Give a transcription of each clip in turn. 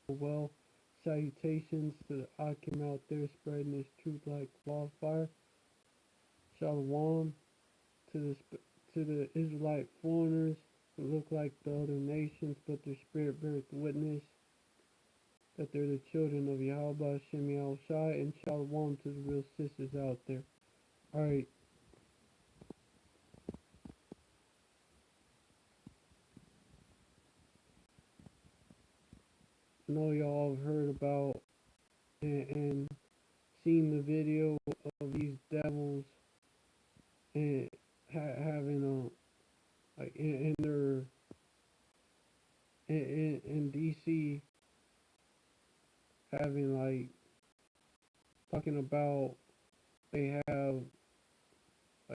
well. Salutations to the Akim out there spreading this truth like wildfire. Shalom to the Israelite foreigners who look like the other nations, but their spirit bears witness that they're the children of Yahweh Shem Yahushai, and shalom to the real sisters out there. Alright. I know y'all have heard about and seen the video of these devils and having like in their in DC, having like talking about they have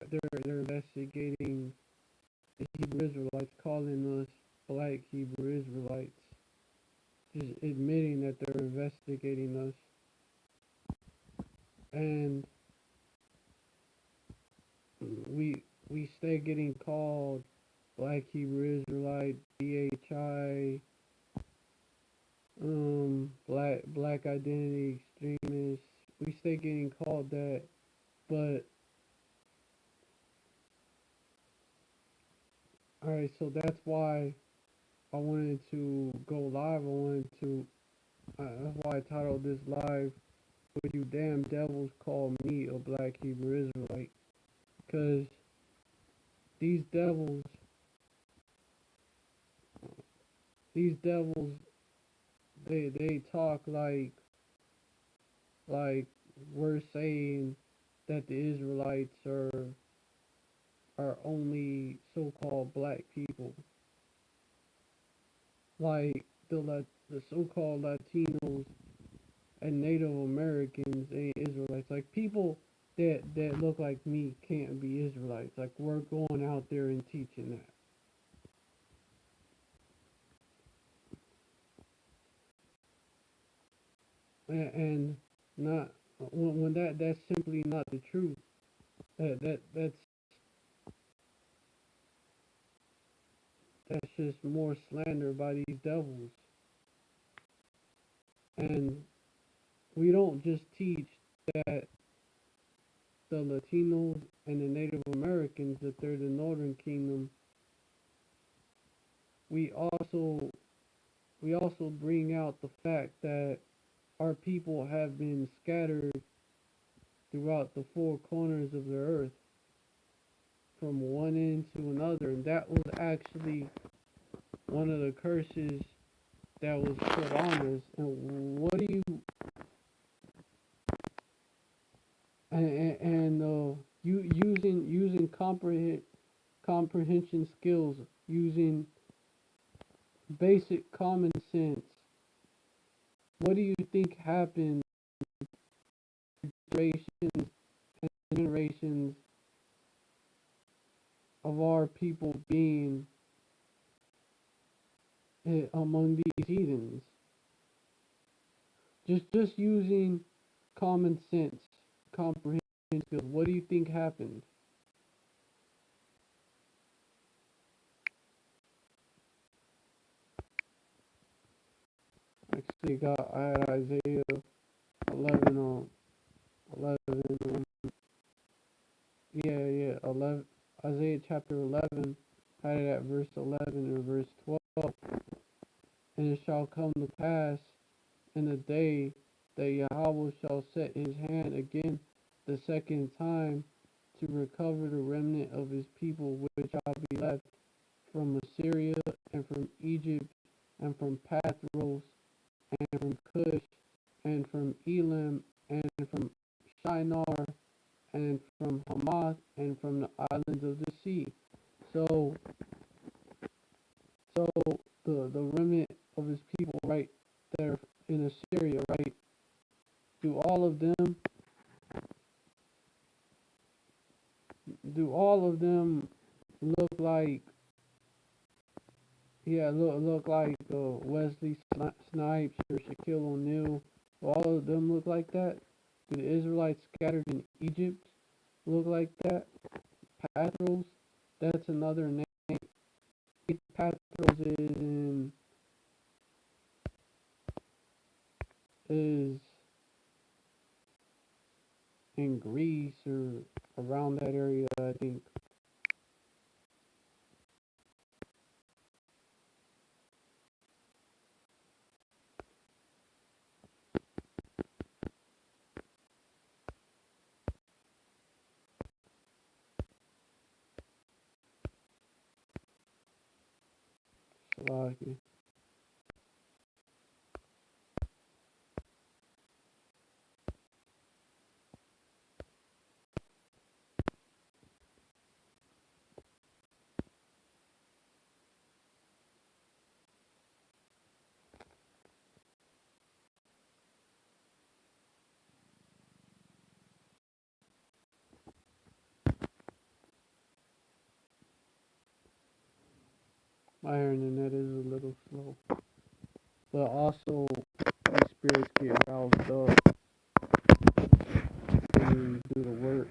they're investigating the Hebrew Israelites, calling us Black Hebrew Israelites, just admitting that they're investigating us. And we stay getting called Black Hebrew Israelite, BHI, Black Identity Extremists. We stay getting called that, but alright, so that's why I wanted to go live. That's why I titled this live, "Would you damn devils call me a Black Hebrew Israelite?" Because these devils, they talk like we're saying that the Israelites are only so-called black people, like the so-called Latinos and Native Americans ain't Israelites. Like people that look like me can't be Israelites. Like we're going out there and teaching that. And not when that's simply not the truth. That's just more slander by these devils. And we don't just teach that the Latinos and the Native Americans, that they're the Northern Kingdom. We also bring out the fact that our people have been scattered throughout the four corners of the earth, from one end to another, and that was actually one of the curses that was put on us. And what do you you using comprehension skills, using basic common sense? What do you think happened generations and generations of our people being among these heathens? Just using common sense, comprehension skills. What do you think happened? Actually, I had Isaiah 11 on 11. Yeah, 11. Isaiah chapter 11, had it at verse 11 and verse 12. And it shall come to pass in the day that Yahweh shall set his hand again the second time to recover the remnant of his people which shall be left from Assyria and from Egypt and from Pathros and from Cush and from Elam and from Shinar and from Hamath and from the islands of the sea. So the remnant of his people, right, that are in Assyria, right, do all of them look like, look like Wesley Snipes or Shaquille O'Neal? Do all of them look like that? Do the Israelites scattered in Egypt look like that? Pathros, that's another name. Pathros is in is in Greece or around that area, I think. Slovakia. My internet is a little slow. But also, these spirits get roused up when you do the work.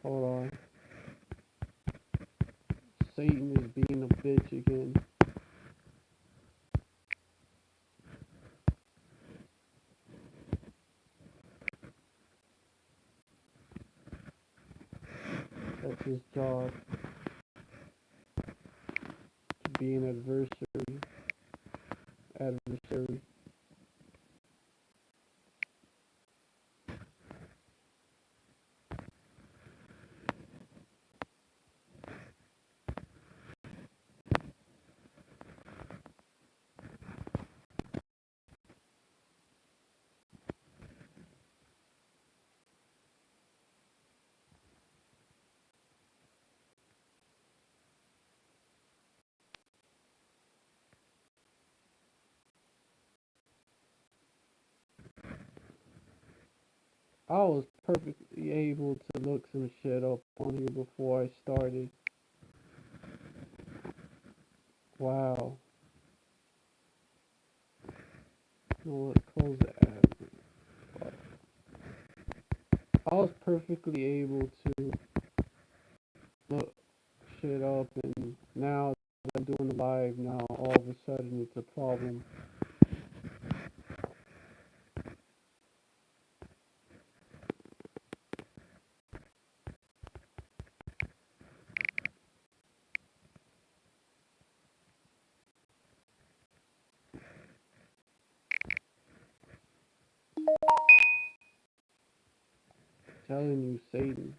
Hold on. Satan is being a bitch again. That's his job. To be an adversary. I was perfectly able to look some shit up on here before I started. Wow. You know what? Close the app. I was perfectly able to look shit up, and now that I'm doing live now, all of a sudden it's a problem. Telling you, Satan.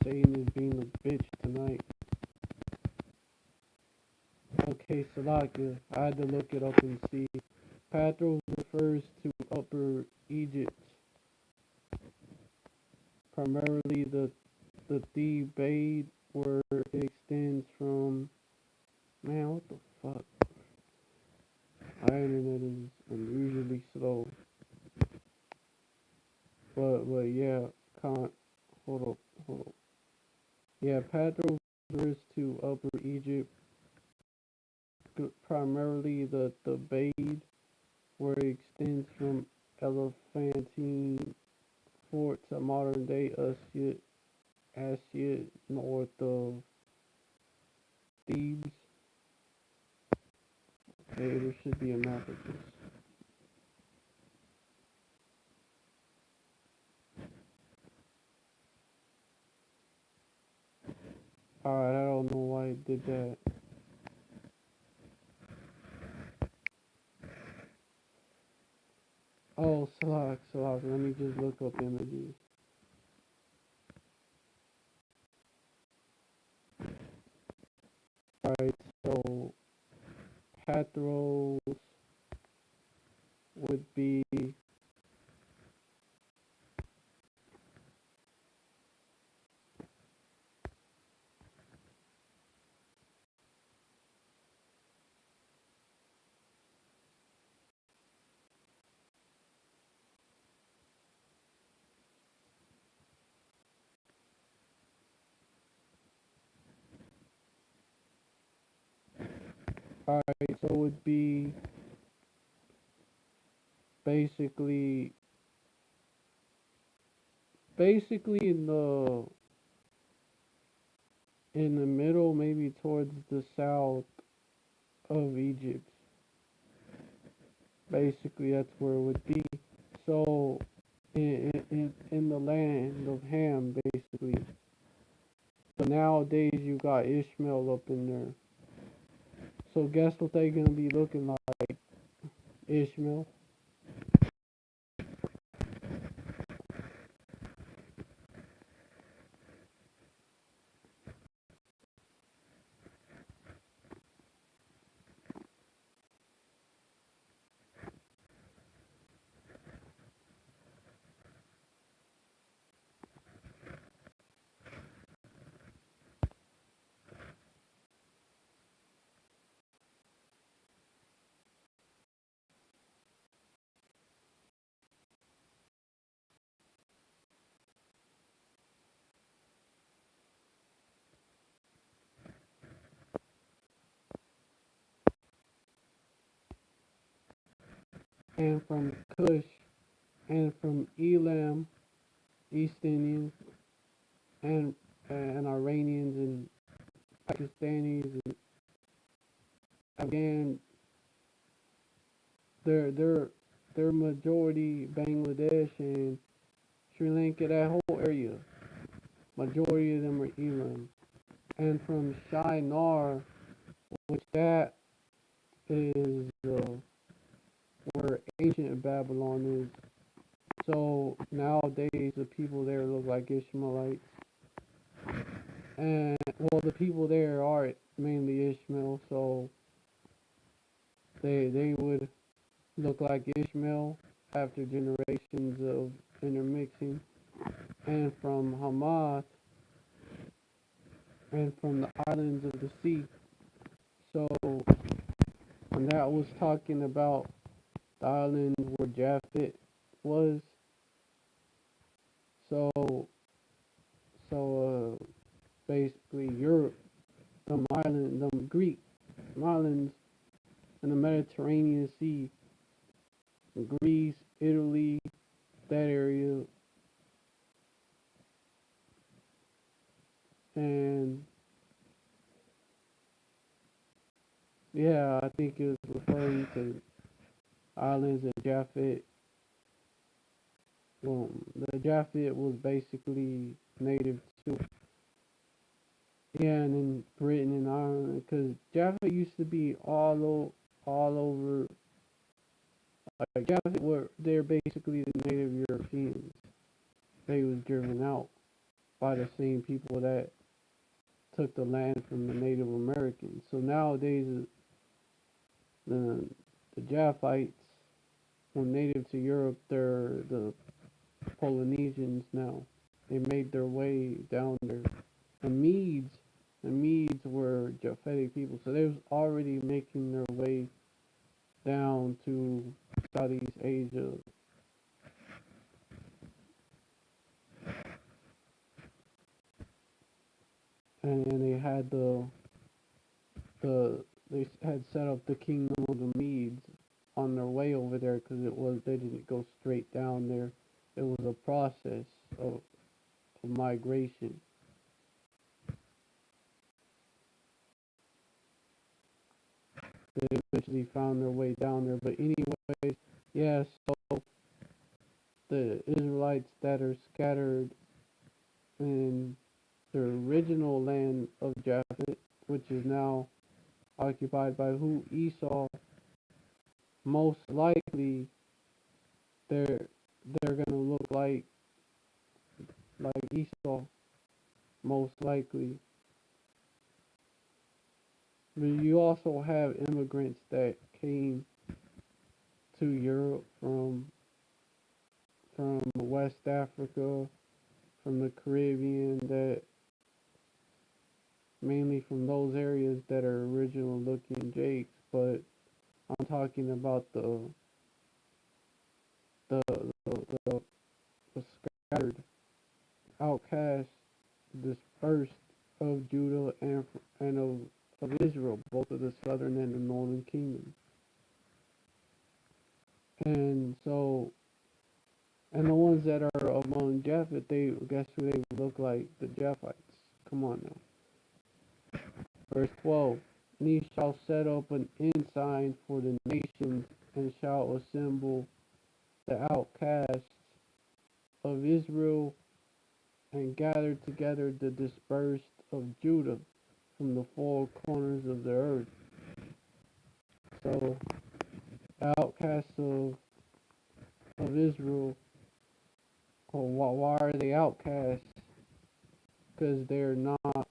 Satan is being a bitch tonight. Okay, Salakia. I had to look it up and see. Pathros refers to Upper Egypt, primarily the Thebaid, where it extends from. Man, what the fuck? My internet is unusually slow. But yeah, hold up. Yeah, Pathros refers to Upper Egypt, primarily the Thebaid, where it extends from Elephantine Fort to modern day Asyut, north of Thebes. Okay, there should be a map of this. Alright, I don't know why it did that. Oh, Salak, let me just look up images. Alright, so Pathros would be Alright, so it would be basically basically in the middle, maybe towards the south of Egypt. Basically, that's where it would be. So, in the land of Ham, basically. But nowadays, you got Ishmael up in there. So, guess what they gonna be looking like? Ishmael. And from Cush, and from Elam, East Indians, and Iranians, and Pakistanis, and Afghan. They're majority Bangladesh and Sri Lanka. That whole area, majority of them are Elam. And from Shinar, which that is where ancient Babylon is. So nowadays the people there look like Ishmaelites, and well, the people there are mainly Ishmael, so they would look like Ishmael after generations of intermixing. And from Hamath, and from the islands of the sea. So when that was talking about the island where Japhet was, so basically Europe, them Greek islands in the Mediterranean Sea, Greece, Italy, that area, and yeah, I think it was referring to islands of Japhet. Well, the Japhet was basically native to, yeah, and in Britain and Ireland, because Japhet used to be all over. Like Japhet were they're basically the native Europeans. They was driven out by the same people that took the land from the Native Americans. So nowadays, the the Japhites, when native to Europe, they're the Polynesians now. They made their way down there. The Medes, the Medes were Japhetic people, so they was already making their way down to Southeast Asia. And they had they had set up the kingdom of the Medes on their way over there because they didn't go straight down there. It was a process of migration. They eventually found their way down there. But anyways, yeah. So the Israelites that are scattered in the original land of Japhet, which is now occupied by who Esau, most likely they're they're gonna look like Esau, most likely. But you also have immigrants that came to Europe from West Africa, from the Caribbean, that mainly from those areas that are original looking jakes. But I'm talking about the the, the scattered outcasts, dispersed of Judah and of of Israel, both of the southern and the northern kingdom. And so, and the ones that are among Japheth, they guess who they look like? The Japhites. Come on now. Verse 12. And he shall set up an ensign for the nations, and shall assemble the outcasts of Israel, and gather together the dispersed of Judah from the four corners of the earth. So, the outcasts of Israel, why are they outcasts? Because they're not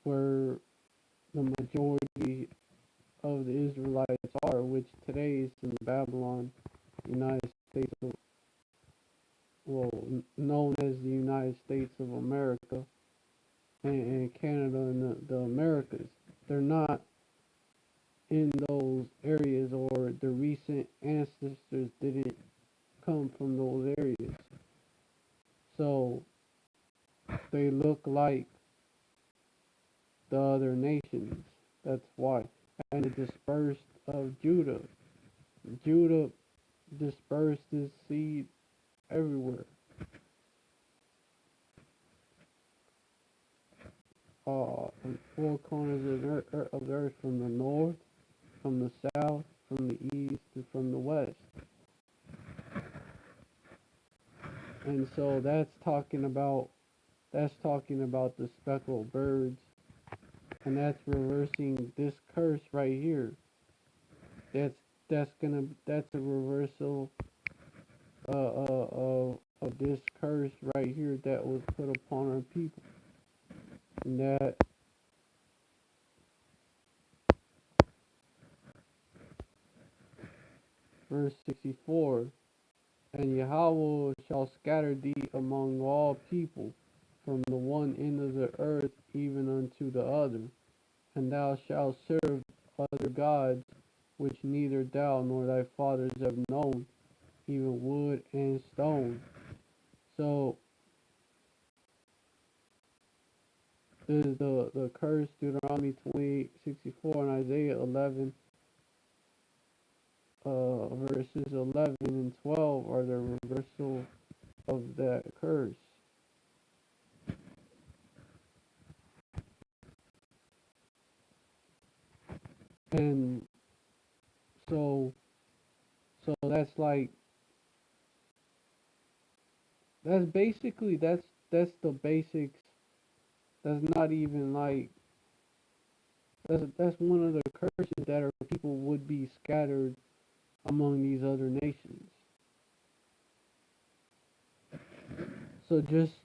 where the majority of the Israelites are, which today is in Babylon, United States of, known as the United States of America, and Canada and the Americas. They're not in those areas, or the recent ancestors didn't come from those areas. So they look like the other nations. That's why. And the dispersed of Judah. Judah dispersed his seed everywhere. In four corners of the earth, from the north, from the south, from the east, and from the west. And so that's talking about the speckled birds, and that's reversing this curse right here. That's a reversal of this curse right here that was put upon our people. And that verse 64, and Yahweh shall scatter thee among all people, from the one end of the earth even unto the other, and thou shalt serve other gods, which neither thou nor thy fathers have known, even wood and stone. So this is the curse, Deuteronomy 28:64, and Isaiah 11, verses 11 and 12 are the reversal of that curse. And so that's like, that's basically, that's the basics. That's not even like, that's one of the curses that our people would be scattered among these other nations. So just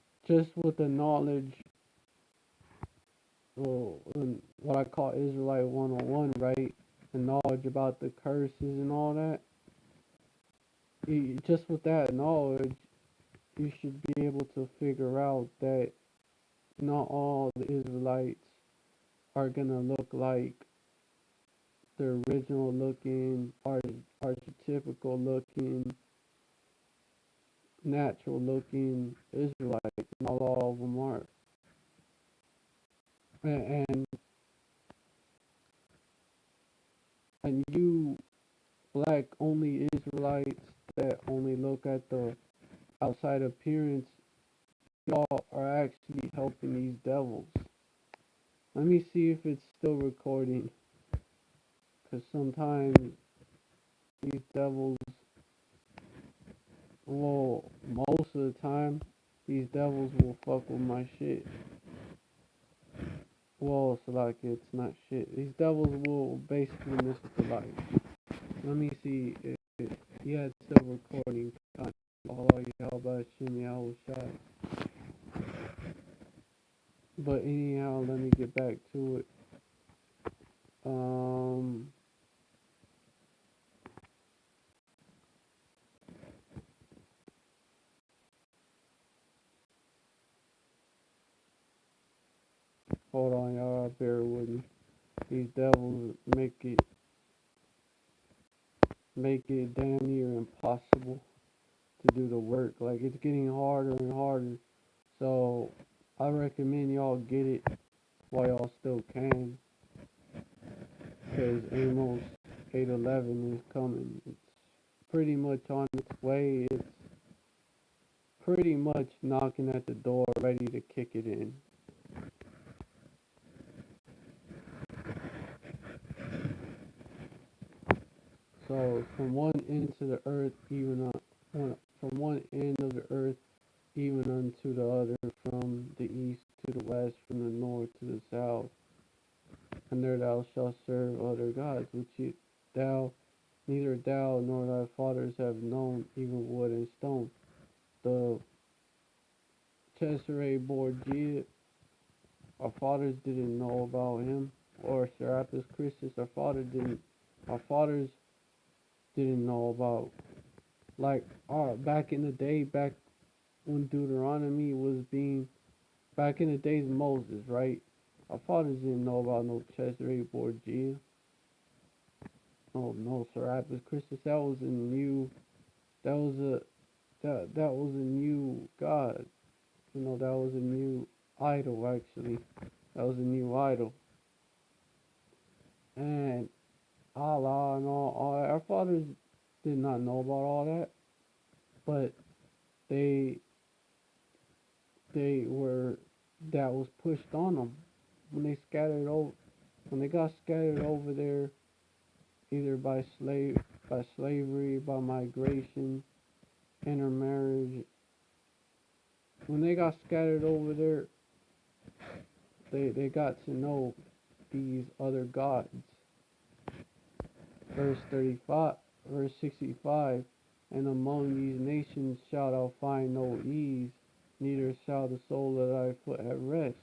with the knowledge, well, what I call Israelite 101, right? The knowledge about the curses and all that. Just with that knowledge, you should be able to figure out that not all the Israelites are gonna look like the original looking, archetypical looking, natural looking Israelites. Not all of them are. And you black only Israelites that only look at the outside appearance, y'all are actually helping these devils. Let me see if it's still recording, because sometimes these devils, well, most of the time, these devils will fuck with my shit. Well, it's like, it's not shit. These devils will basically miss the life. Let me see if it's still recording. Oh, how about Shimmy? I was shot. But anyhow, let me get back to it. Hold on, y'all. Bear with me. These devils make it damn near impossible to do the work. Like, it's getting harder and harder. So I recommend y'all get it while y'all still can, because Amos 8:11 is coming. It's pretty much on its way. It's pretty much knocking at the door, ready to kick it in. So from one end to the earth, from one end of the earth, even unto the other, from the east to the west, from the north to the south. And there thou shalt serve other gods, which neither thou nor thy fathers have known, even wood and stone. The serue, our fathers didn't know about him, or Serapis Christus, our fathers didn't know about. Like back in the day, back when Deuteronomy was back in the days of Moses, right? Our fathers didn't know about no serue. No, Serapis Christus. That was a new god. That was a new idol, actually. That was a new idol. And Allah and all our fathers did not know about all that, but they that was pushed on them when they got scattered over there, either by slavery, by migration, intermarriage. When they got scattered over there, they got to know these other gods. Verse 65, and among these nations shalt thou find no ease, neither shall the sole of thy foot have rest.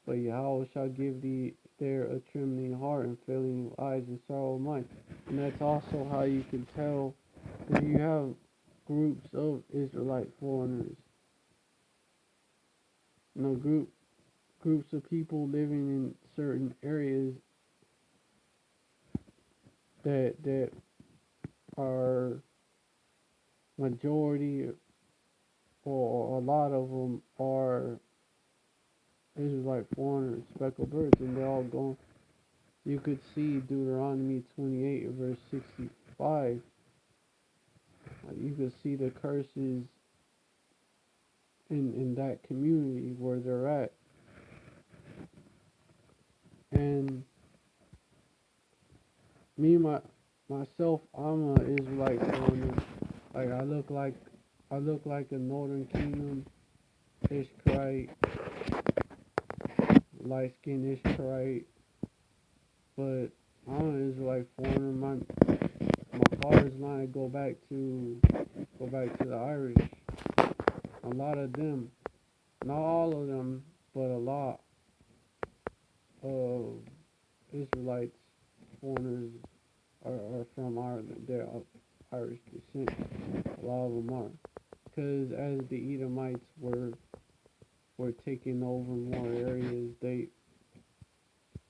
But Yahweh shall give thee there a trembling heart and failing eyes and sorrow of mind. And that's also how you can tell if you have groups of Israelite foreigners. Groups of people living in certain areas that are majority, or a lot of them are Israelite foreigners, speckled birds, and they're all going. You could see Deuteronomy 28 verse 65. You could see the curses in that community where they're at. And myself, I'm an Israelite foreigner. Like I look like a Northern Kingdom Ishkarite, light skinned Ishkarite, but I'm an Israelite foreigner. My father's line go back to the Irish. A lot of them, not all of them, but a lot of Israelites, foreigners are from Ireland. They're of Irish descent. A lot of them are, because as the Edomites were taking over more areas, they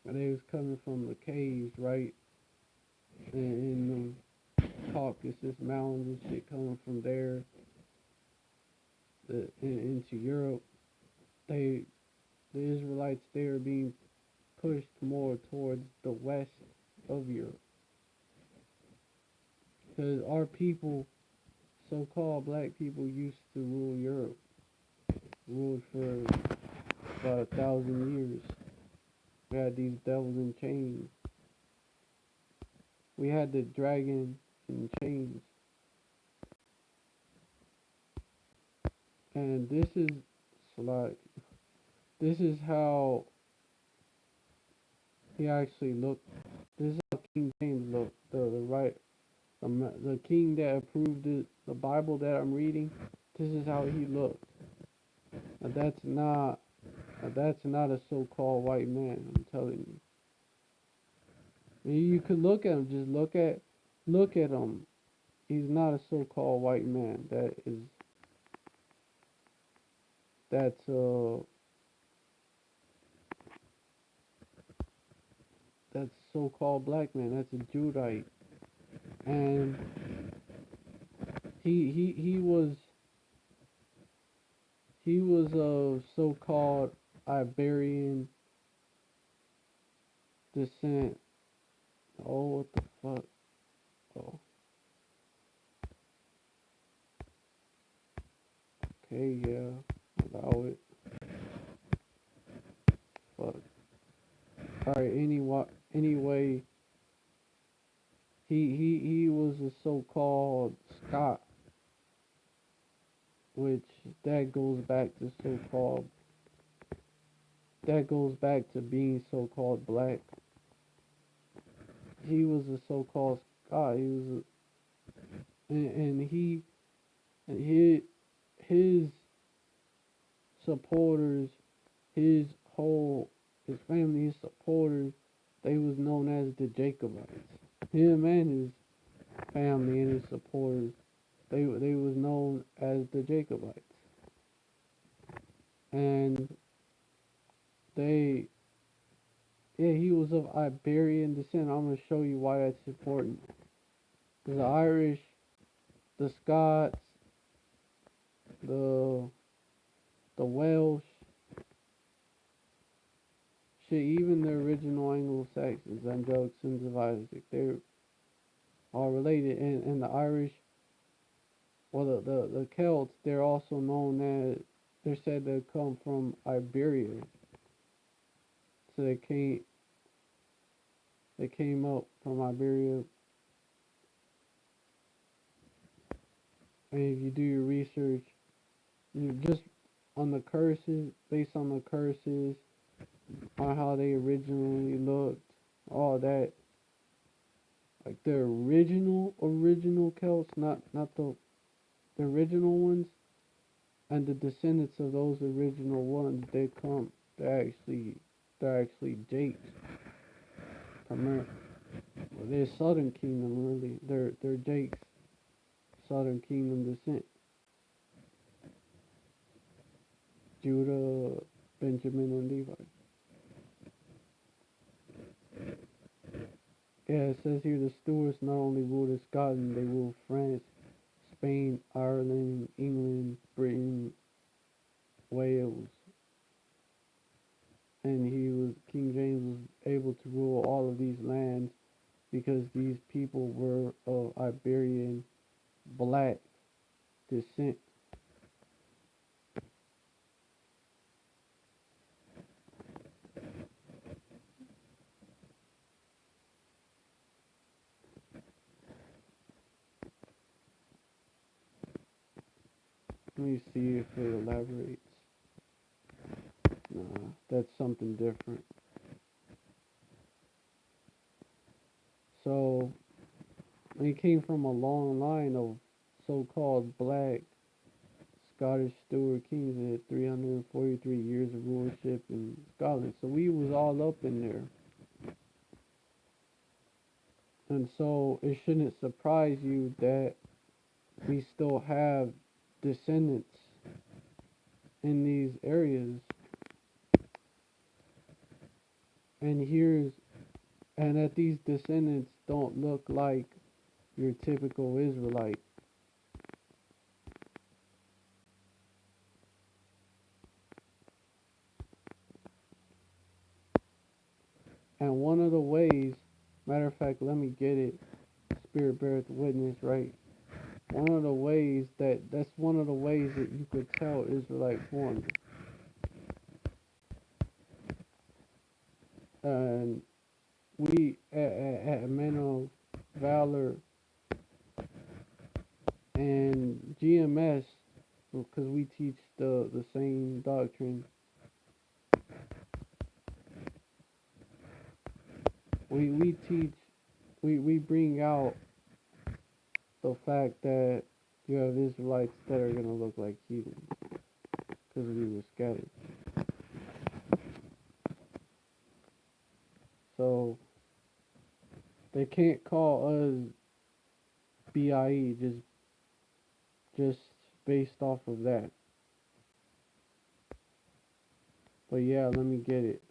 was coming from the caves, right, in the Caucasus Mountains and shit, coming from there into Europe. The Israelites, they are being pushed more towards the west of Europe, because our people, so-called black people, used to rule Europe, ruled for about 1,000 years. We had these devils in chains. We had the dragon in chains. And this is how he actually looked. This is how King James looked. The king that approved the Bible that I'm reading. This is how he looked. Now that's not a so-called white man. I'm telling you. You could look at him. Just look at him. He's not a so-called white man. That's so-called black man. That's a Judite, and he was He was of so-called Iberian descent. Oh, what the fuck? Oh, okay, yeah. Allow it. Fuck. Alright, anyway, he was a so-called Scot, which that goes back to so-called, that goes back to being so-called black. He was a so-called Scot. He was and his his supporters, his whole his family, his supporters, they was known as the Jacobites. Him and his family and his supporters, they was known as the Jacobites. And they, yeah, he was of Iberian descent. I'm gonna show you why that's important. The Irish, the Scots, the Welsh, shit, even the original Anglo-Saxons, Angelic sons of Isaac, they're all related. And the Irish, well, the Celts, they're also known as, they're said to come from Iberia. So they came up from Iberia. And if you do your research, you just on the curses, based on the curses, on how they originally looked, all that, like the original Celts, not the original ones, and the descendants of those original ones, they're actually Jakes, primarily. Well, they're Southern Kingdom, really. They're Jakes, Southern Kingdom descent. Judah, Benjamin, and Levi. Yeah, it says here the Stuarts not only ruled Scotland, they ruled France, Spain, Ireland, England, Britain, Wales, and King James was able to rule all of these lands because these people were of Iberian black descent. Let me see if it elaborates. Nah, that's something different. So, they came from a long line of so-called black Scottish Stuart kings that had 343 years of rulership in Scotland. So we was all up in there. And so it shouldn't surprise you that we still have descendants in these areas. And that these descendants don't look like your typical Israelite. And one of the ways, matter of fact, let me get it. Spirit beareth witness, right? One of the ways that's one of the ways that you could tell Israelite foreigner. And we at Men of Valor and GMS, because we teach the same doctrine, we teach, we bring out the fact that you have Israelites that are going to look like heathens because we were scattered. So they can't call us BIE just based off of that. But yeah, let me get it.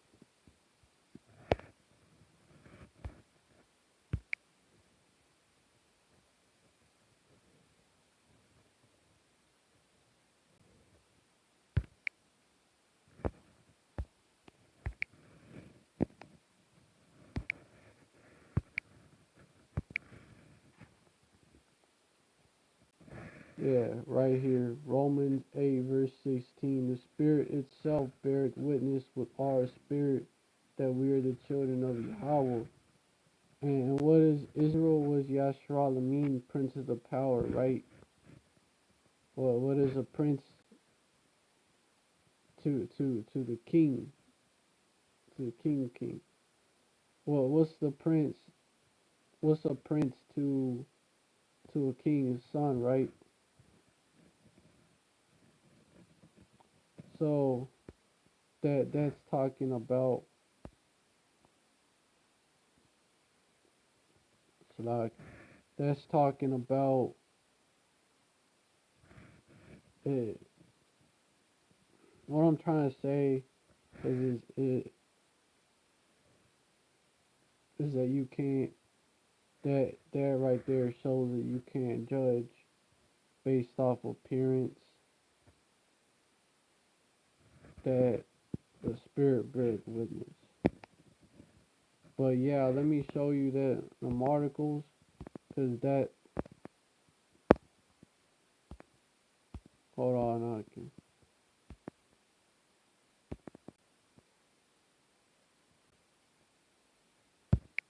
Yeah, right here. Romans 8, verse 16. The Spirit itself beareth witness with our spirit that we are the children of Yahweh. And what is Israel was Yashralamim, prince of the power, right? Well, what is a prince to the king? To the king. Well, what's the prince? What's a prince to a king's son, right? So that's talking about, like, that's talking about it. What I'm trying to say is that you can't, that right there shows that you can't judge based off appearance, that the spirit bears witness. But yeah, let me show you that them articles, cause that, hold on, I can,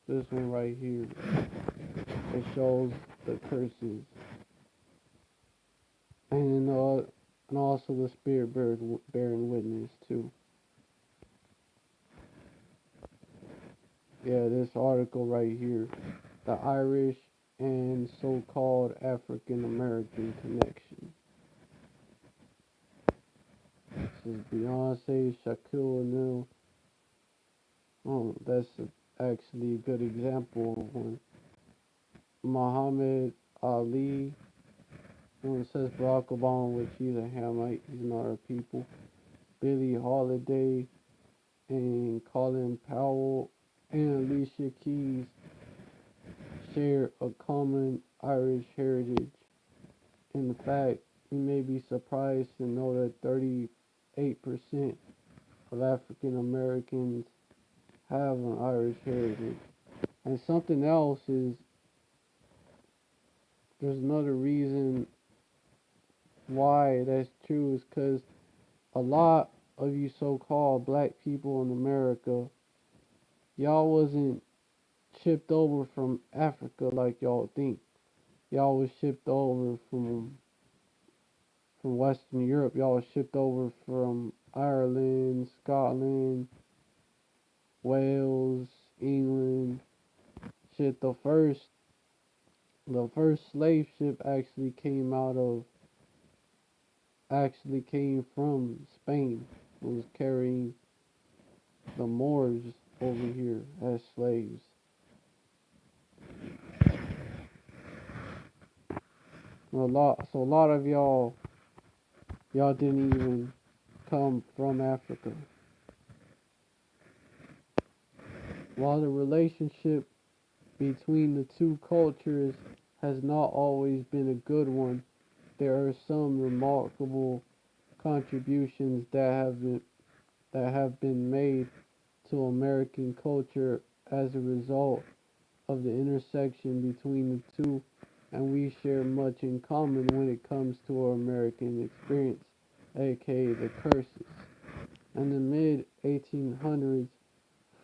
this one right here, it shows the curses, and also the spirit bearing witness too. Yeah, this article right here, the Irish and so-called African American connection. This is Beyonce, Shaquille O'Neal. Oh, that's actually a good example of one. Muhammad Ali. When it says Barack Obama, which he's a Hamite, he's not our people. Billie Holiday and Colin Powell and Alicia Keys share a common Irish heritage. In fact, you may be surprised to know that 38% of African Americans have an Irish heritage. And something else is, there's another reason why that's true, is because a lot of you so-called black people in America, y'all wasn't shipped over from Africa like y'all think. Y'all was shipped over from Western Europe. Y'all was shipped over from Ireland, Scotland, Wales, England. Shit, the first slave ship actually came from Spain. It was carrying the Moors over here as slaves. A lot of y'all didn't even come from Africa. While the relationship between the two cultures has not always been a good one, there are some remarkable contributions that have been made to American culture as a result of the intersection between the two, and we share much in common when it comes to our American experience, aka the curses. In the mid 1800s,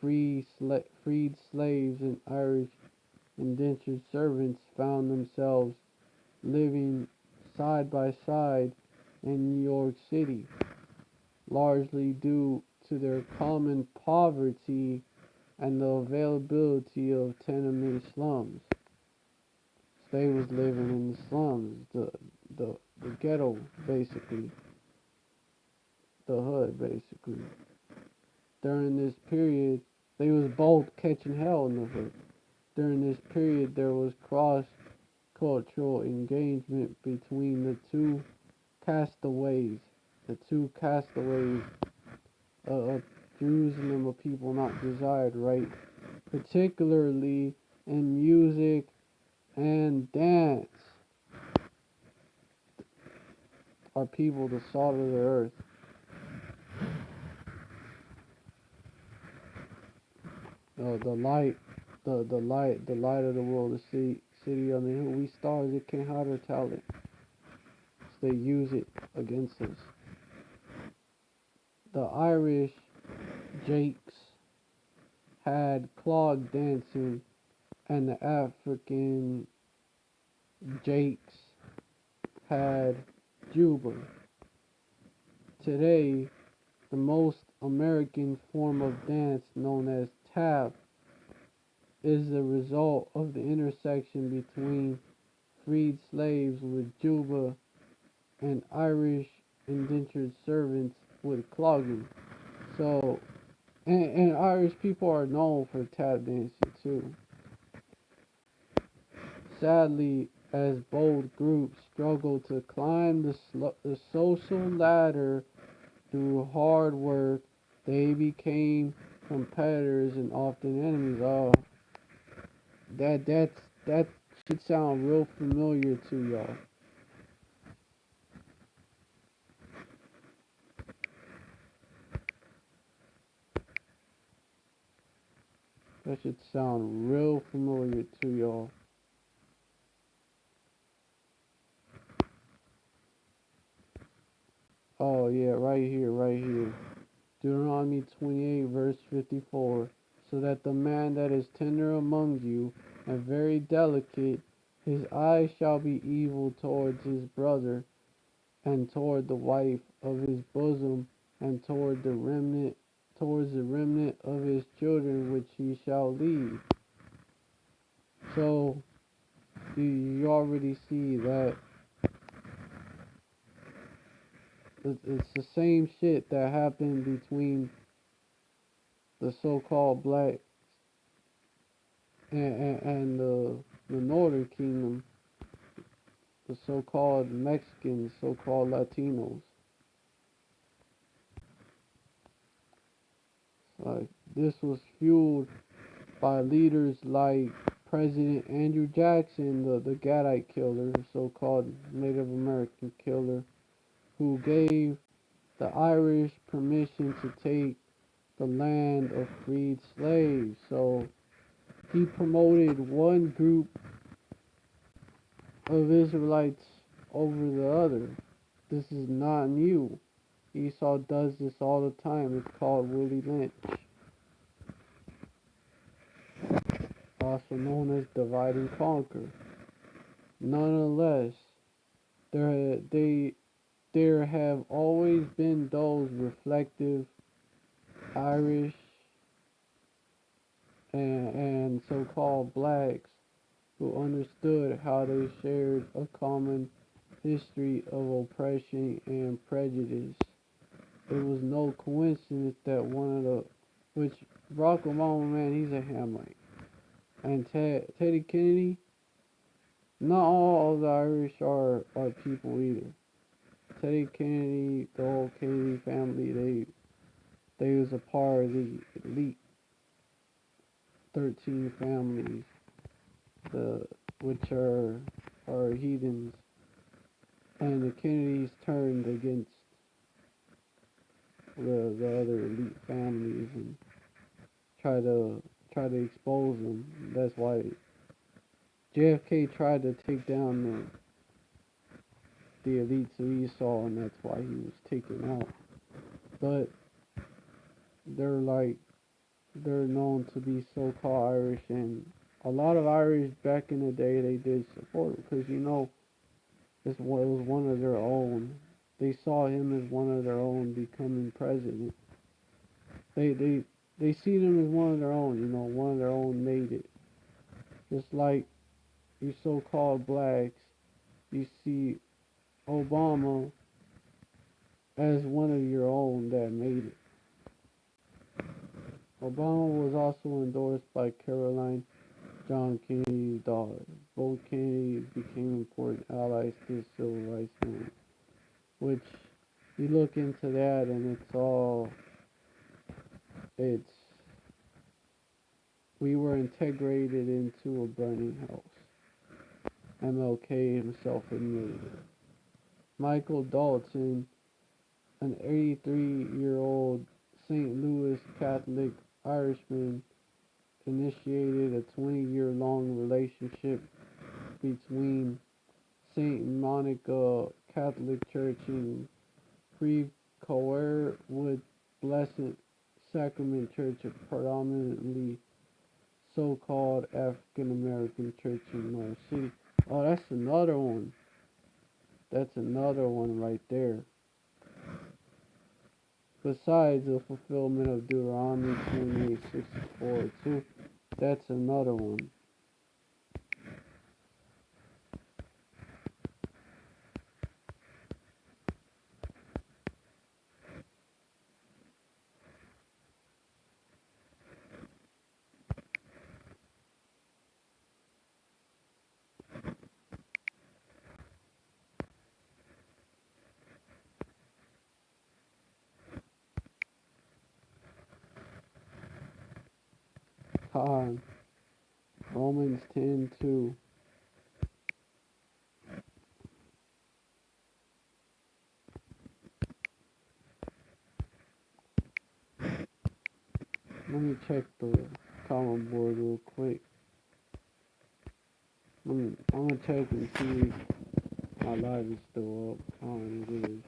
freed slaves and Irish indentured servants found themselves living side by side in New York City, largely due to their common poverty and the availability of tenement slums. They was living in the slums, the ghetto, basically, the hood, basically. During this period, they was both catching hell in the hood. During this period, there was cross-cultural engagement between castaways, the two castaways of Jerusalem, a people not desired, right? Particularly in music and dance. Our people, the salt of the earth. The light, the light of the world, the city on the hill. We stars, it can't hide our talent. they use it against us. The Irish Jakes had clog dancing, and the African Jakes had deuoure. Today, the most American form of dance, known as tap, is the result of the intersection between freed slaves with deuoure and Irish indentured servants with clogging. So, and Irish people are known for tap dancing too. Sadly, as both groups struggled to climb the social ladder through hard work, they became competitors and often enemies. Oh, that should sound real familiar to y'all. That should sound real familiar to y'all. Oh yeah, right here. Deuteronomy 28, verse 54. So that the man that is tender among you and very delicate, his eye shall be evil towards his brother, and toward the wife of his bosom, and towards the remnant of his children which he shall leave. So you already see that it's the same shit that happened between the so-called black and the northern kingdom, the so-called Mexicans, so-called Latinos. Like this was fueled by leaders like President Andrew Jackson, the Gadite killer, the so-called Native American killer, who gave the Irish permission to take the land of freed slaves. So he promoted one group of Israelites over the other. This is not new. Esau does this all the time. It's called Willie Lynch, also known as divide and conquer. Nonetheless, there have always been those reflective Irish and so-called blacks who understood how they shared a common history of oppression and prejudice. It was no coincidence that which Barack Obama, man, he's a Hamite, and Teddy Kennedy, not all of the Irish are people either. Teddy Kennedy, the whole Kennedy family, they was a part of the elite 13 families, which are heathens, and the Kennedys turned against the other elite families and try to expose them. That's why JFK tried to take down the elites of Esau, and that's why he was taken out. But they're known to be so-called Irish, and a lot of Irish back in the day they did support him because it was one of their own. They saw him as one of their own becoming president. They see him as one of their own, one of their own made it. Just like you so-called blacks, you see Obama as one of your own that made it. Obama was also endorsed by Caroline John Kennedy's daughter. Both Kennedys became important allies to the civil rights movement, which you look into that and it's we were integrated into a burning house. MLK himself admitted it. Michael Dalton, an 83-year-old St. Louis Catholic Irishman, initiated a 20-year-long relationship between St. Monica Catholic Church in pre-foure with Blessed Sacrament Church, a predominantly so-called African American church in North City. Oh, that's another one. That's another one right there. Besides the fulfillment of Deuteronomy 28:64 too, that's another one. Romans 10:2. Let me check the comment board real quick. I'm gonna check and see if my live is still up. It is.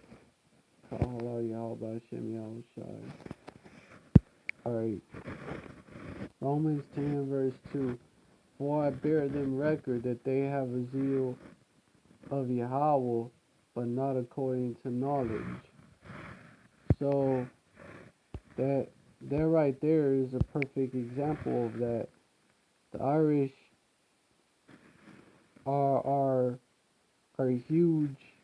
Alright. Romans 10:2. For I bear them record that they have a zeal of Yahweh, but not according to knowledge. So that right there is a perfect example of that. The Irish are huge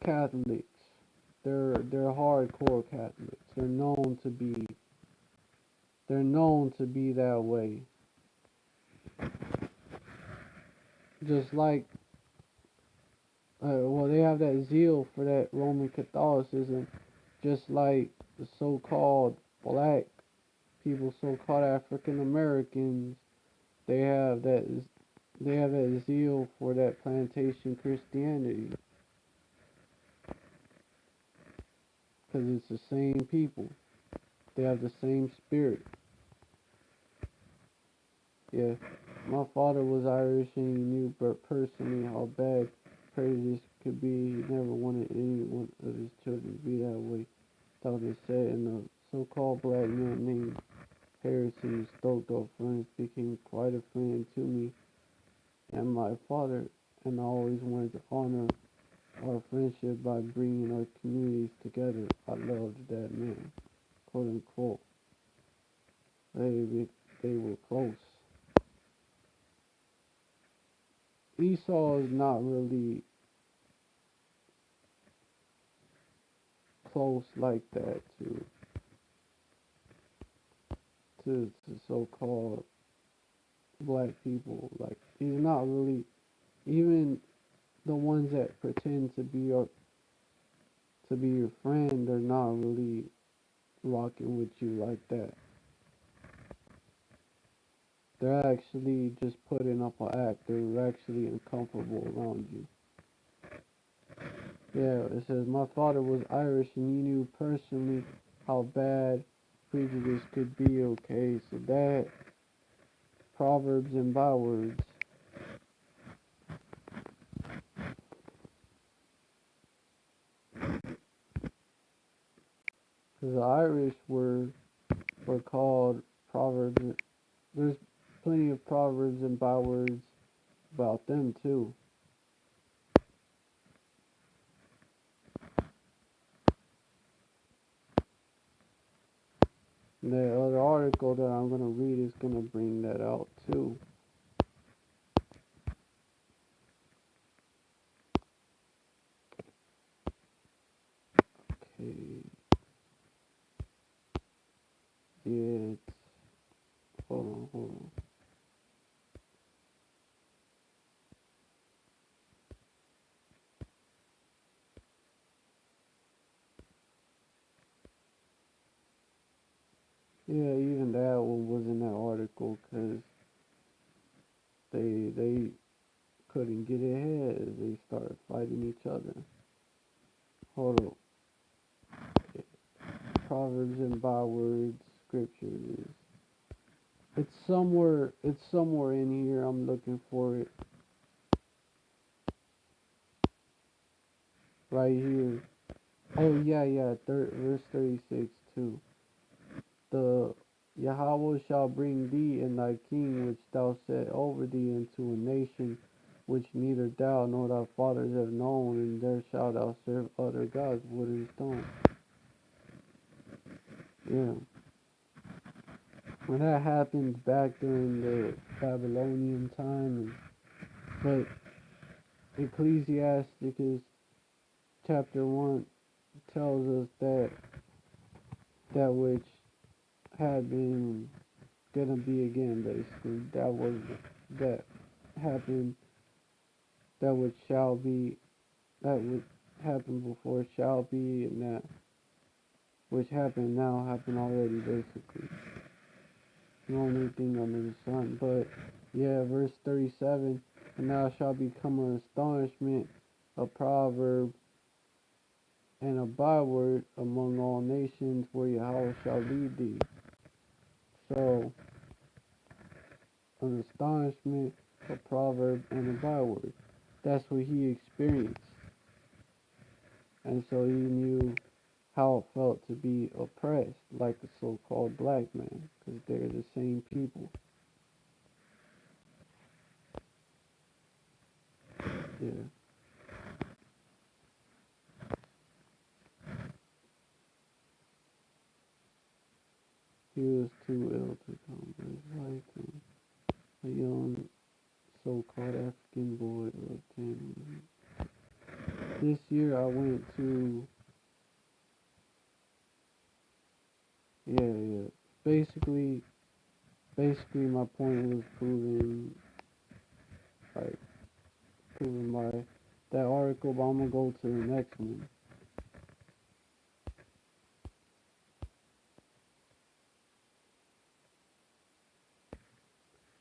Catholics. They're hardcore Catholics. They're known to be that way. Just like they have that zeal for that Roman Catholicism, just like the so-called black people, so-called African Americans. They have that zeal for that plantation Christianity, because it's the same people. They have the same spirit. Yeah, my father was Irish, and he knew personally how bad prejudice could be. He never wanted any one of his children to be that way. Thought it said, and a so-called black man named Harrison stoked up friends became quite a friend to me and my father, and I always wanted to honor our friendship by bringing our communities together. I loved that man, quote unquote. They were close. Esau is not really close like that to so-called black people. Like, he's not really, even the ones that pretend to be your friend, they're not really rocking with you like that. They're actually just putting up an act. They're actually uncomfortable around you. Yeah, it says, my father was Irish and he knew personally how bad prejudice could be. Okay, so that, Proverbs and bywords. Because the Irish were called Proverbs. There's plenty of Proverbs and bywords about them too. The other article that I'm going to read is going to bring that out too. Okay. Yeah, it's, hold on. Yeah, even that one was in that article because they couldn't get ahead. They started fighting each other. Hold on. Okay. Proverbs and bywords, scriptures. It's somewhere in here. I'm looking for it. right here. Oh yeah, verse 36 too. The Yahweh shall bring thee and thy king which thou set over thee into a nation which neither thou nor thy fathers have known, and there shalt thou serve other gods, wood and stone. Yeah. When that happened back during the Babylonian time, but Ecclesiasticus chapter 1 tells us that which had been gonna be again, basically. That happened, that which shall be, that which happened before shall be, and that which happened now happened already, basically. The only thing under the sun. But yeah, verse 37, and thou shalt become an astonishment, a proverb, and a byword among all nations where Yahweh shall lead thee. So, an astonishment, a proverb, and a byword. That's what he experienced. And so he knew how it felt to be oppressed, like the so-called black man, because they're the same people. Yeah. He was too ill to come, but his wife and a young so-called African boy loved him. This year I went to, yeah. Basically my point was proving my, that article, but I'm gonna go to the next one.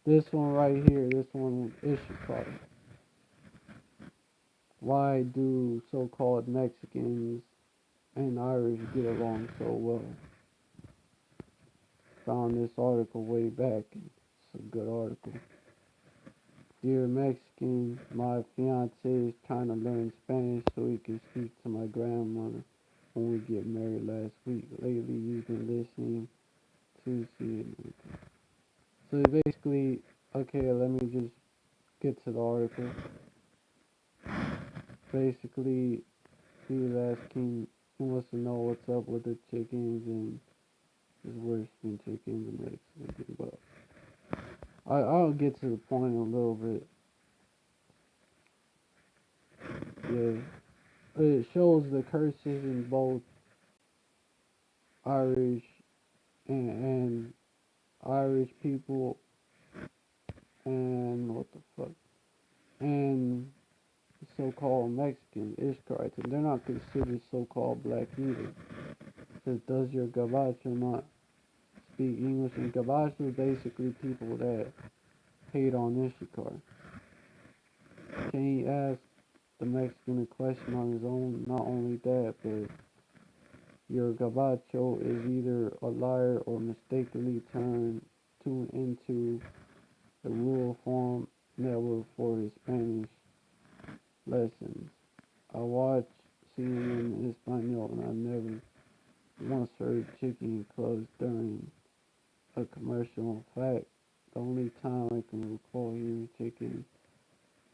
This one right here, this one Issachar. Why do so-called Mexicans and Irish get along so well? Found this article way back. It's a good article. Dear Mexican, my fiance is trying to learn Spanish so he can speak to my grandmother when we get married last week. Lately, you've been listening to see it. So basically, okay, let me just get to the article. Basically, he was asking, he wants to know what's up with the chickens and it's worse than chickens and Mexican. But I'll get to the point a little bit. Yeah. It shows the curses in both Irish and Irish people and what the fuck and so-called Mexican Ishkarites, and they're not considered so-called black either. Says, does your gabacho not speak English? And gabacho is basically people that hate on Ishkar. Can he ask the Mexican a question on his own? Not only that, but your gabacho is either a liar or mistakenly turned into the rural form network for his Spanish lessons. I watch CNN in Espanol and I never once heard chicken clubs during a commercial. In fact, the only time I can recall hearing chicken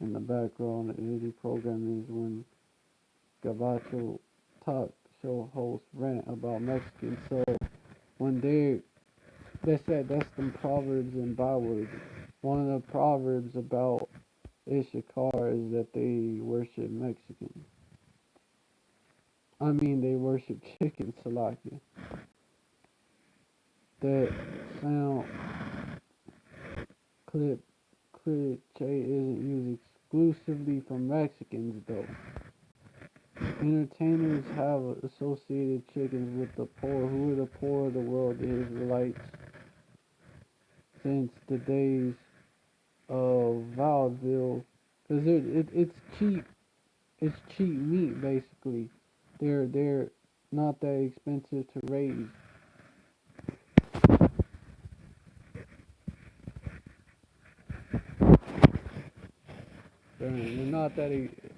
in the background of any program is when Gabacho talk show hosts rant about Mexicans. So when that's them proverbs and bywords. One of the proverbs about Ishakar is that they worship Mexicans. I mean, they worship chicken, Salakia. That sound cliche isn't used exclusively for Mexicans, though. Entertainers have associated chickens with the poor. Who are the poor of the world? The Israelites. Since the days of vaudeville, because it's cheap. It's cheap meat, basically. They're not that expensive to raise. They're not that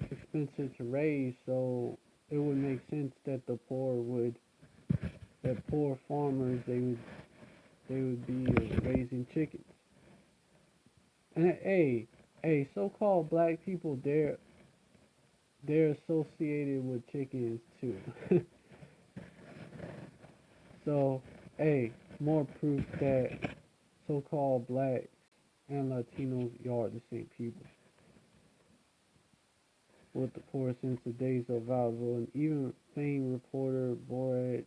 expensive to raise, so it would make sense that poor farmers they would be raising chickens. And so-called black people, they're associated with chickens too. So, more proof that so-called blacks and Latinos, y'all are the same people. With the poor since the days of Valzo, and even famed reporter Borat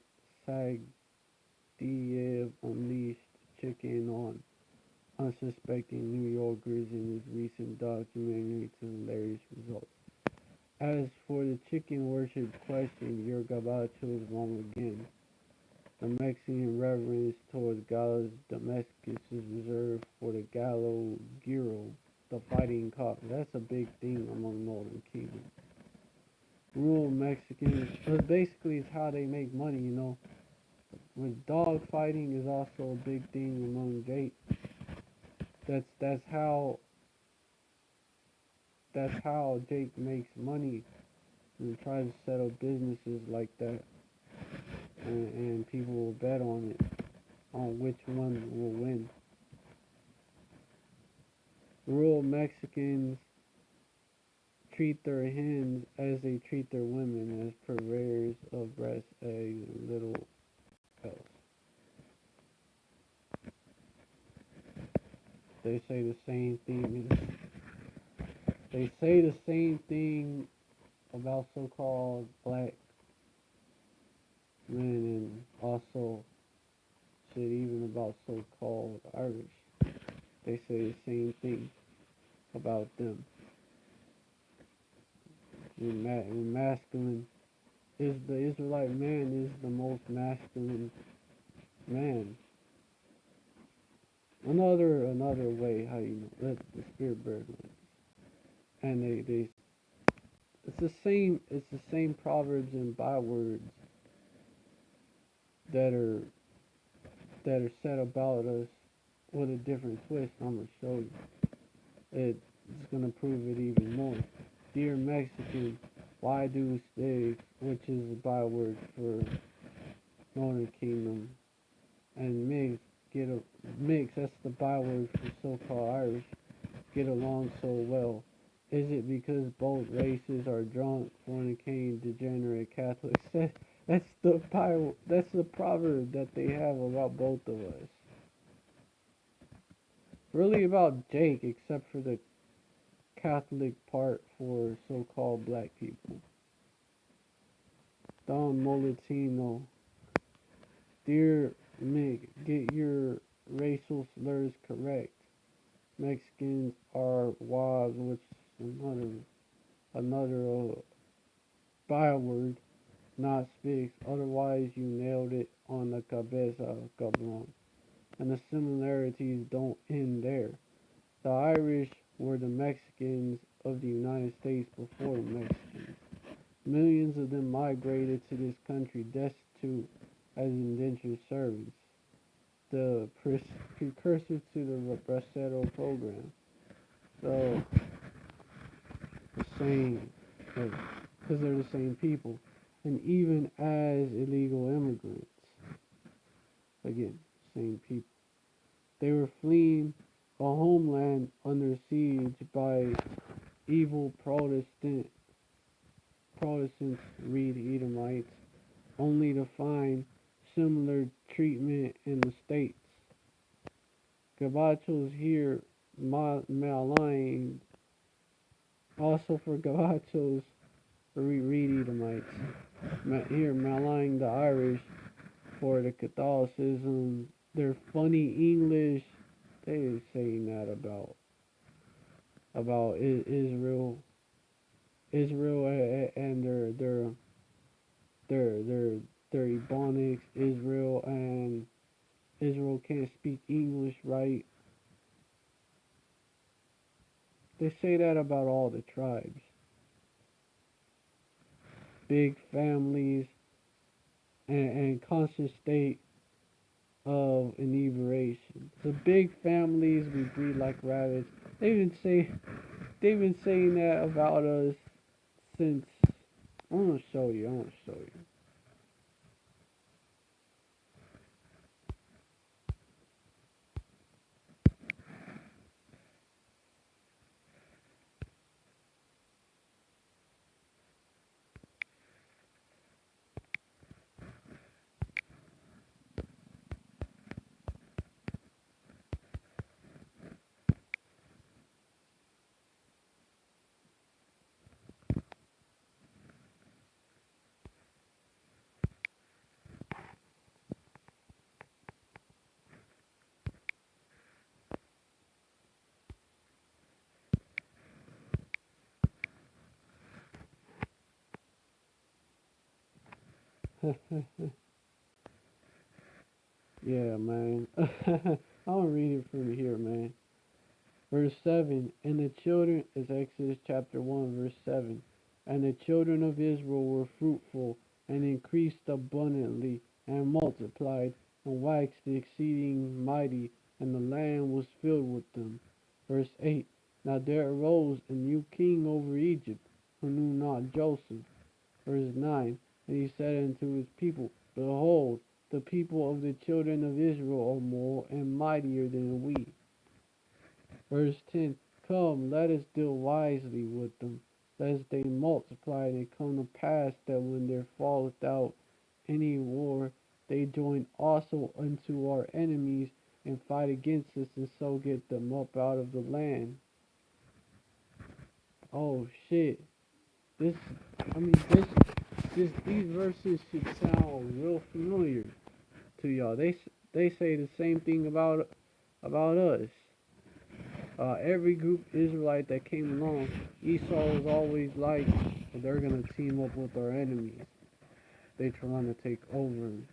Sagdiyev unleashed chicken on unsuspecting New Yorkers in his recent documentary to hilarious results. As for the chicken worship question, your gabacho is wrong again. The Mexican reverence towards Gallus domesticus is reserved for the gallo gyro, the fighting cock. That's a big thing among Northern Kingdom. Rural Mexicans, basically it's how they make money, With dog fighting is also a big thing among Jake. That's how Jake makes money and tries to set up businesses like that, and people will bet on it, on which one will win. Rural Mexicans treat their hens as they treat their women, as purveyors of breast, eggs, and little else. They say the same thing about so-called black men, and also shit even about so-called Irish. They say the same thing about them. And masculine is the Israelite man is the most masculine man. Another way how let the spirit bird wins. And it's the same proverbs and bywords that are said about us with a different twist. I'm gonna show you. It's gonna prove it even more. Dear Mexican, why do sticks, which is a byword for Northern Kingdom, and mix, that's the byword for so-called Irish, get along so well? Is it because both races are drunk, fornicating, degenerate Catholics? That's the proverb that they have about both of us. Really about Jake, except for the Catholic part for so-called black people. Don Molitino, dear Mick, get your racial slurs correct. Mexicans are wives, which is another byword, not speaks. Otherwise, you nailed it on the cabeza, cabron. And the similarities don't end there. The Irish were the Mexicans of the United States before the Mexicans. Millions of them migrated to this country destitute as indentured servants, the precursor to the Bracero program. So, the same, because they're the same people. And even as illegal immigrants, again, same people. They were fleeing a homeland under siege by evil Protestants, read Edomites, only to find similar treatment in the States. Gabachos here maligned, also for Gabachos, read Edomites, here maligning the Irish for the Catholicism, their funny English. They are saying that about Israel and their Ebonics, Israel, and Israel can't speak English right. They say that about all the tribes. Big families and constant state of inebriation. The big families, we breed like rabbits. They've been saying that about us since I'm gonna show you. I'm gonna show you. Yeah, man. I'm gonna read it from here, man. Verse 7, and the children, is Exodus chapter 1, verse 7. And the children of Israel were fruitful, and increased abundantly, and multiplied, and waxed exceeding mighty, and the land was filled with them. Verse 8, now there arose a new king over Egypt, who knew not Joseph. Verse 9, and he said unto his people, behold, the people of the children of Israel are more and mightier than we. Verse 10, come, let us deal wisely with them, lest they multiply, and it come to pass that when there falleth out any war, they join also unto our enemies, and fight against us, and so get them up out of the land. Oh shit. This, I mean, these verses should sound real familiar to y'all. They say the same thing about us. Every group Israelite that came along, Esau was always like, they're gonna team up with our enemies. They trying to take over and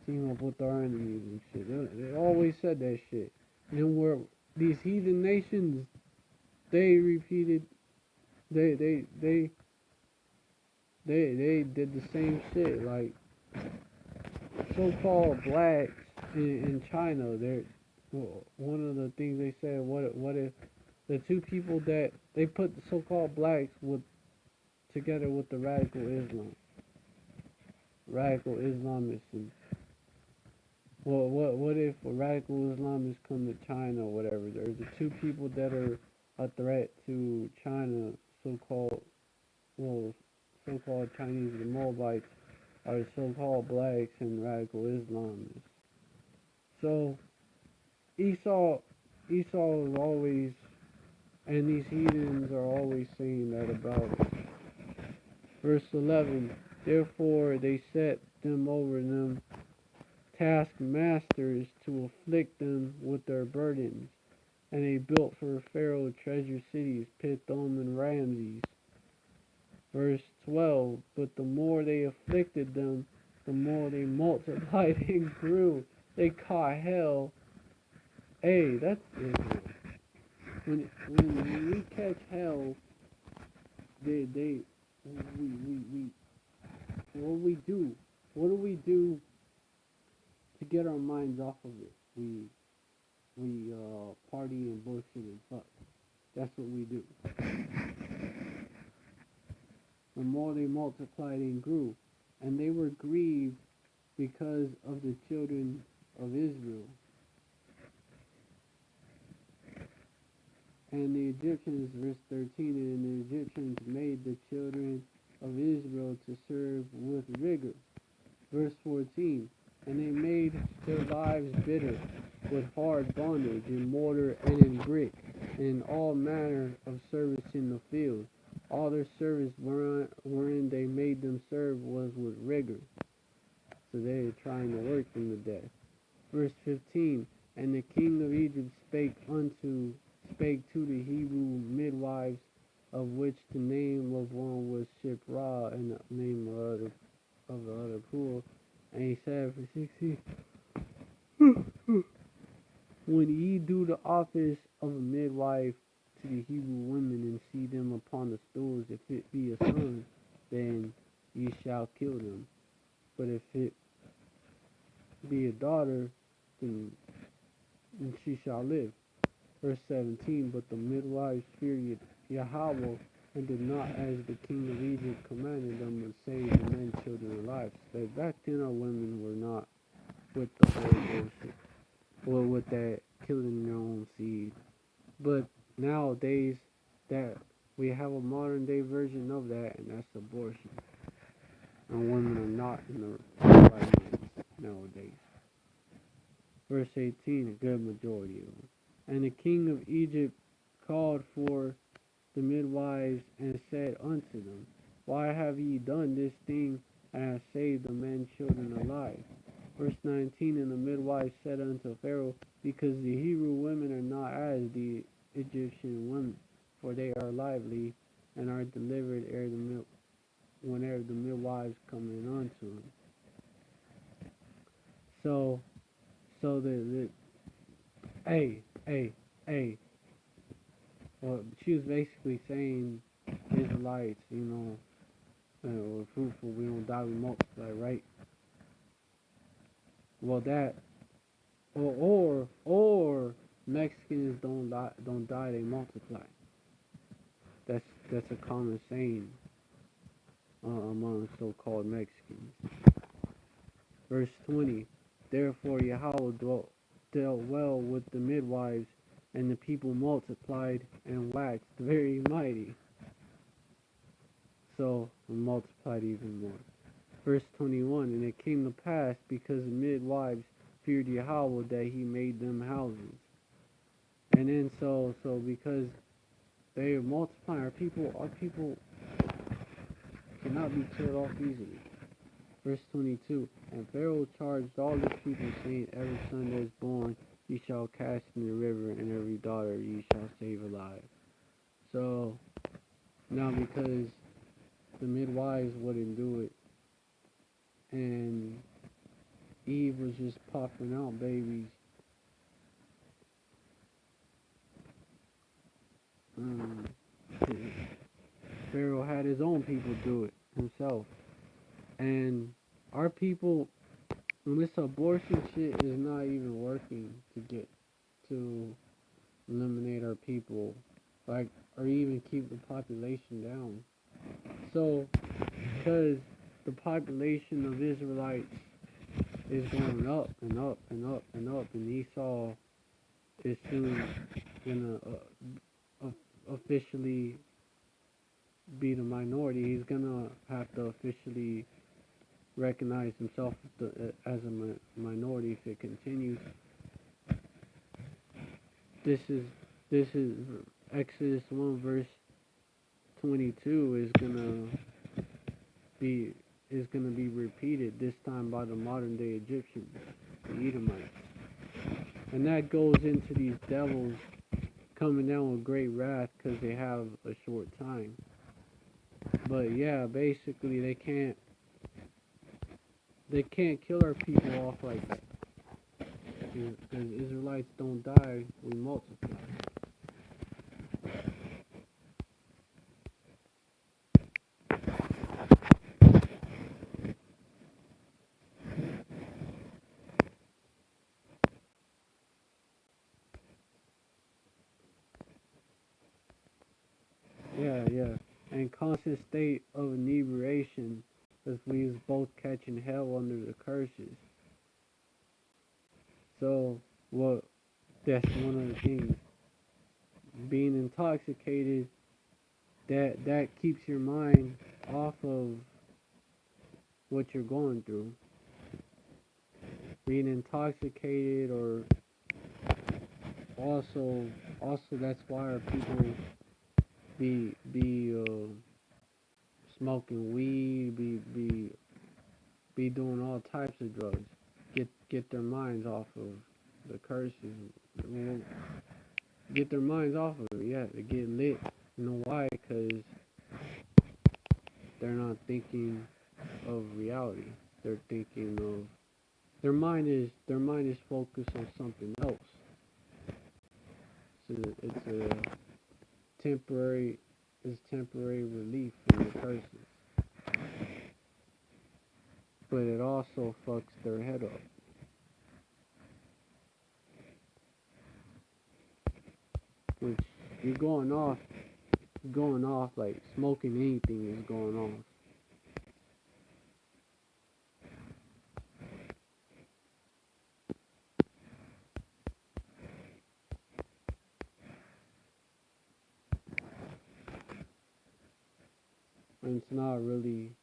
team up with our enemies and shit. They always said that shit. And where these heathen nations, they repeated, they they they they did the same shit. Like so-called blacks in China, they're one of the things they said. What if the two people that they put the so-called blacks with together with the radical Islamists, and what if a radical Islamists come to China or whatever? They're the two people that are a threat to China, so-called well, so-called Chinese, the Moabites are the so-called blacks and radical Islamists. So Esau is always, and these heathens are always saying that about it. Verse 11, therefore they set them over them taskmasters to afflict them with their burdens, and they built for Pharaoh treasure cities, Pithom and Ramses. Verse 12, but the more they afflicted them, the more they multiplied and grew. They caught hell. Hey, that's Israel. When we catch hell, they we what do we do to get our minds off of it? We party and bullshit and fuck. That's what we do. The more they multiplied and grew, and they were grieved because of the children of Israel. And the Egyptians, verse 13, and the Egyptians made the children of Israel to serve with rigor. Verse 14, and they made their lives bitter with hard bondage in mortar and in brick, and in all manner of service in the field. All their service wherein they made them serve was with rigor. So they were trying to work them to death. Verse 15, and the king of Egypt spake to the Hebrew midwives, of which the name of one was Shiphrah, and the name of the other Pool. And he said, for 16, when ye do the office of a midwife to the Hebrew women, and see them upon the stools, if it be a son, then ye shall kill them. But if it be a daughter, then she shall live. Verse 17, but the midwives feared Yahweh, and did not as the king of Egypt commanded them, but saved the men, children, and lives. That back then our women were not with the whole bullshit, or with that killing your own seed. But nowadays, that we have a modern day version of that, and that's abortion. And women are not in the right hands nowadays. Verse 18, a good majority of them. And the king of Egypt called for the midwives and said unto them, Why have ye done this thing, and have saved the men, children alive? Verse 19, and the midwives said unto Pharaoh, Because the Hebrew women are not as the Egyptian women, for they are lively, and are delivered whenever the midwives come in unto them. So the hey, well, she was basically saying Israelites, we're fruitful, we don't die, we multiply, right? Well, that, or Mexicans don't die, they multiply. That's a common saying among so-called Mexicans. Verse 20, therefore Yahweh dealt well with the midwives, and the people multiplied and waxed very mighty. So multiplied even more. Verse 21, and it came to pass, because the midwives feared Yahweh, that he made them houses. And then so because they are multiplying, our people cannot be killed off easily. Verse 22, and Pharaoh charged all the people, saying, Every son that is born ye shall cast in the river, and every daughter ye shall save alive. So now, because the midwives wouldn't do it, and Eve was just popping out babies, Pharaoh had his own people do it himself. And our people, when this abortion shit is not even working to eliminate our people, or even keep the population down. So, because the population of Israelites is going up and up and up and up, and Esau is soon gonna officially be the minority. He's gonna have to officially recognize himself as a minority if it continues. This is Exodus 1 verse 22 is gonna be repeated, this time by the modern day Egyptians, the Edomites. And that goes into these devils coming down with great wrath because they have a short time. But yeah, basically they can't kill our people off like that. Because Israelites don't die, we multiply. Yeah. And constant state of inebriation, as we was both catching hell under the curses. So, that's one of the things. Being intoxicated, that keeps your mind off of what you're going through. Being intoxicated, or also that's why our people be smoking weed, be doing all types of drugs, get their minds off of the curses, get their minds off of it. Yeah, they get lit. You know why? Because they're not thinking of reality. They're thinking of their mind is focused on something else. So it's temporary relief from the curses, but it also fucks their head up. Which you're going off going off, like smoking anything is going off. And it's not really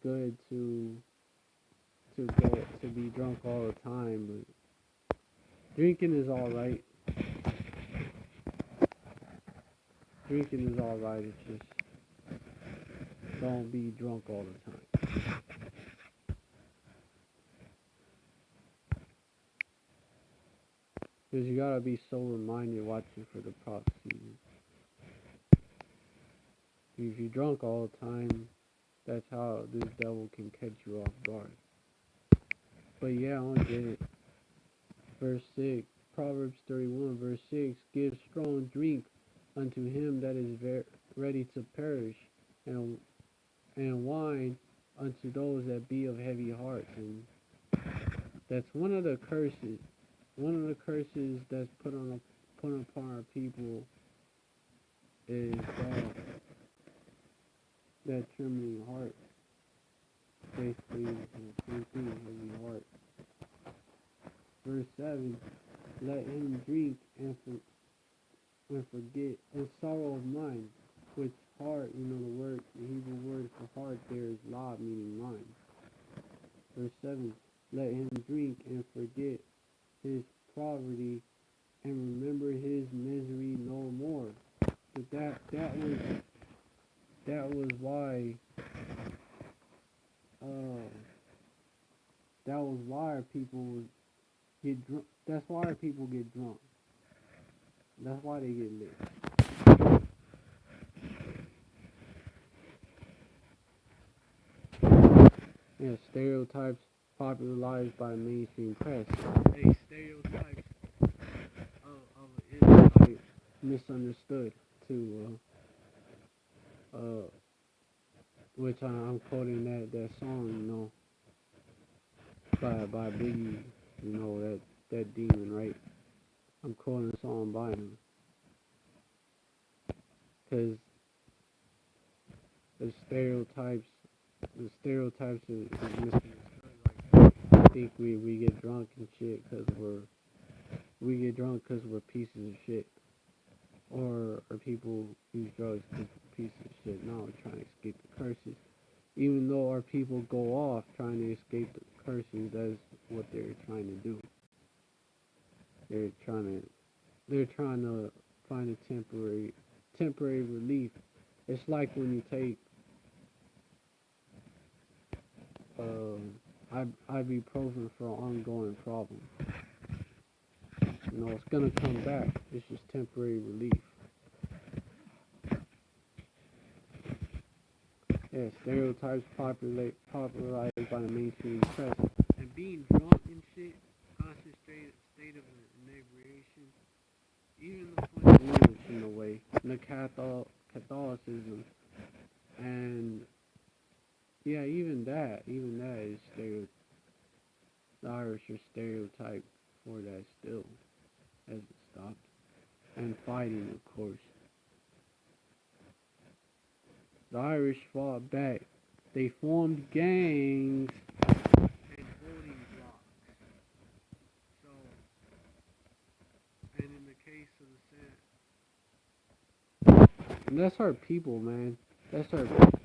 good to be drunk all the time, but drinking is alright. Drinking is alright, it's just don't be drunk all the time. Because you gotta be sober-minded watching for the prophecies. If you're drunk all the time, that's how this devil can catch you off guard. But yeah, I don't get it. Verse 6, Proverbs 31, verse 6, give strong drink unto him that is ready to perish, and wine unto those that be of heavy hearts. And that's one of the curses. One of the curses that's put upon our people is that trembling heart. Basically, the same thing, heavy heart. Verse 7, let him drink and forget, and sorrow of mind, which heart, the Hebrew word for heart there is lav, meaning mind. Verse 7, let him drink and forget his poverty, and remember his misery no more. But that was why our people would get drunk. That's why our people get drunk. That's why they get lit. Yeah, stereotypes popularized by the mainstream press. Hey, stereotypes of an Israelite misunderstood to which I'm quoting that song, by Biggie, that demon, right? I'm quoting a song by him, because the stereotypes is misunderstood. Like, I think we get drunk and shit because we're pieces of shit, or people use drugs because we're pieces of shit. No, we're trying to escape the curses. Even though our people go off trying to escape the curses, that's what they're trying to do. They're trying to find a temporary relief. It's like when you take ibuprofen for an ongoing problem. It's gonna come back. It's just temporary relief. Yeah, stereotypes popularized by the mainstream press. And being drunk and shit, constant state of inebriation, even the fundamentals in a way, the Catholicism, and yeah, even that is the Irish are stereotyped for that still, hasn't stopped, and fighting, of course. The Irish fought back. They formed gangs and voting blocks. So, and in the case of the Senate, and that's our people, man. That's our people.